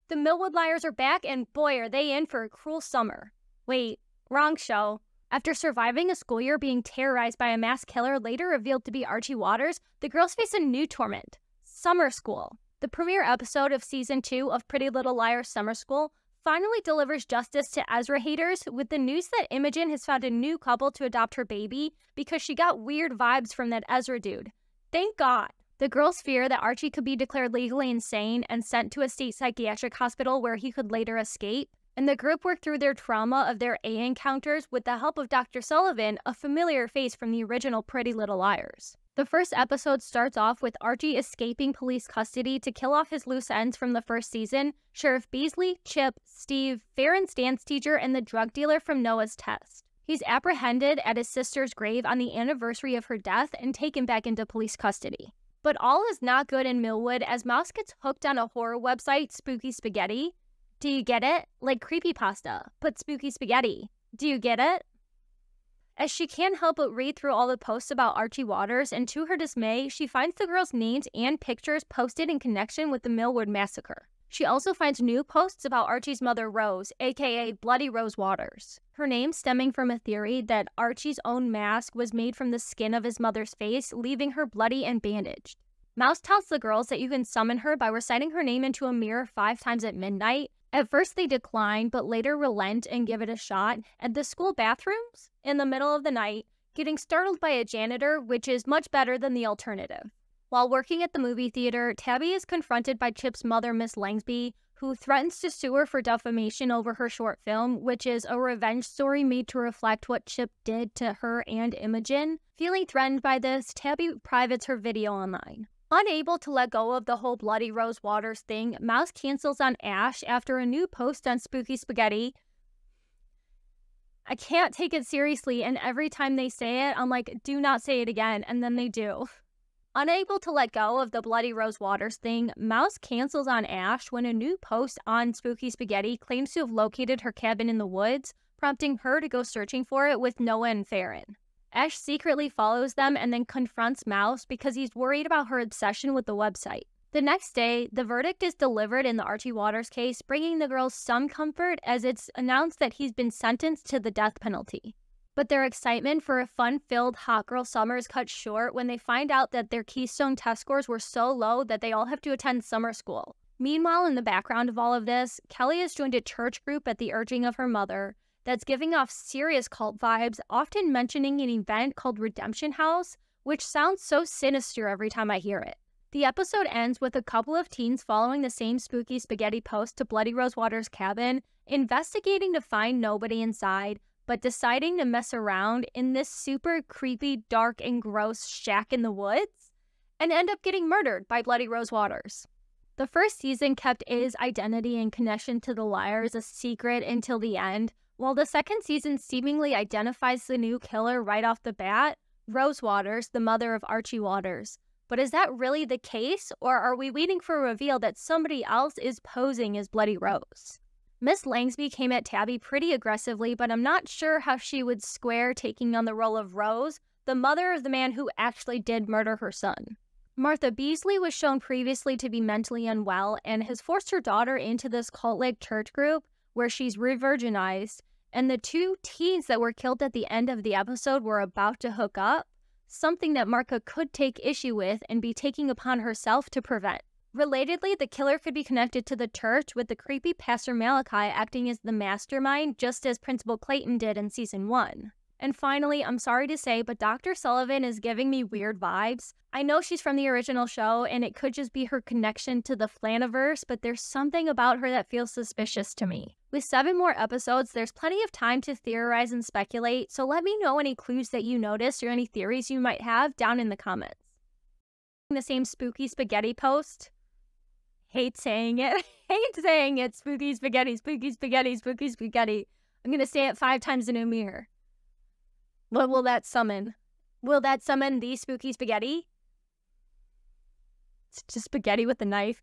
The Millwood Liars are back, and boy, are they in for a cruel summer. Wait, wrong show. After surviving a school year being terrorized by a mass killer later revealed to be Archie Waters, the girls face a new torment: summer school. The premiere episode of Season 2 of Pretty Little Liars Summer School finally delivers justice to Ezra haters with the news that Imogen has found a new couple to adopt her baby because she got weird vibes from that Ezra dude. Thank God. The girls fear that Archie could be declared legally insane and sent to a state psychiatric hospital where he could later escape, and the group worked through their trauma of their A encounters with the help of Dr. Sullivan, a familiar face from the original Pretty Little Liars. The first episode starts off with Archie escaping police custody to kill off his loose ends from the first season: Sheriff Beasley, Chip, Steve, Farron's dance teacher, and the drug dealer from Noah's Test. He's apprehended at his sister's grave on the anniversary of her death and taken back into police custody. But all is not good in Millwood as Mouse gets hooked on a horror website, Spooky Spaghetti. Do you get it? Like creepypasta, but Spooky Spaghetti. Do you get it? As she can't help but read through all the posts about Archie Waters, and to her dismay, she finds the girls' names and pictures posted in connection with the Millwood massacre. She also finds new posts about Archie's mother, Rose, aka Bloody Rose Waters. Her name stemming from a theory that Archie's own mask was made from the skin of his mother's face, leaving her bloody and bandaged. Mouse tells the girls that you can summon her by reciting her name into a mirror 5 times at midnight. At first they decline, but later relent and give it a shot at the school bathrooms in the middle of the night, getting startled by a janitor, which is much better than the alternative. While working at the movie theater, Tabby is confronted by Chip's mother, Miss Langsby, who threatens to sue her for defamation over her short film, which is a revenge story made to reflect what Chip did to her and Imogen. Feeling threatened by this, Tabby privates her video online. Unable to let go of the whole Bloody Rose Waters thing, Mouse cancels on Ash after a new post on Spooky Spaghetti. I can't take it seriously, and every time they say it, I'm like, do not say it again, and then they do. Unable to let go of the Bloody Rose Waters thing, Mouse cancels on Ash when a new post on Spooky Spaghetti claims to have located her cabin in the woods, prompting her to go searching for it with Noah and Farron. Ash secretly follows them and then confronts Mouse because he's worried about her obsession with the website. The next day, the verdict is delivered in the Archie Waters case, bringing the girls some comfort as it's announced that he's been sentenced to the death penalty. But their excitement for a fun-filled hot girl summer is cut short when they find out that their Keystone test scores were so low that they all have to attend summer school. Meanwhile, in the background of all of this, Kelly has joined a church group at the urging of her mother that's giving off serious cult vibes, often mentioning an event called Redemption House, which sounds so sinister every time I hear it. The episode ends with a couple of teens following the same Spooky Spaghetti post to Bloody Rose Waters' cabin, investigating to find nobody inside, but deciding to mess around in this super creepy, dark, and gross shack in the woods, and end up getting murdered by Bloody Rose Waters. The first season kept A's identity and connection to the Liars a secret until the end, while the second season seemingly identifies the new killer right off the bat, Rose Waters, the mother of Archie Waters. But is that really the case, or are we waiting for a reveal that somebody else is posing as Bloody Rose? Miss Langsby came at Tabby pretty aggressively, but I'm not sure how she would square taking on the role of Rose, the mother of the man who actually did murder her son. Martha Beasley was shown previously to be mentally unwell and has forced her daughter into this cult-like church group where she's re-virginized, and the 2 teens that were killed at the end of the episode were about to hook up, something that Martha could take issue with and be taking upon herself to prevent. Relatedly, the killer could be connected to the church, with the creepy Pastor Malachi acting as the mastermind, just as Principal Clayton did in Season 1. And finally, I'm sorry to say, but Dr. Sullivan is giving me weird vibes. I know she's from the original show, and it could just be her connection to the Flaniverse, but there's something about her that feels suspicious to me. With 7 more episodes, there's plenty of time to theorize and speculate, so let me know any clues that you noticed or any theories you might have down in the comments. The same Spooky Spaghetti post. Hate saying it. Hate saying it. Spooky Spaghetti, Spooky Spaghetti, Spooky Spaghetti. I'm going to say it 5 times in a mirror. What will that summon? Will that summon the Spooky Spaghetti? It's just spaghetti with a knife.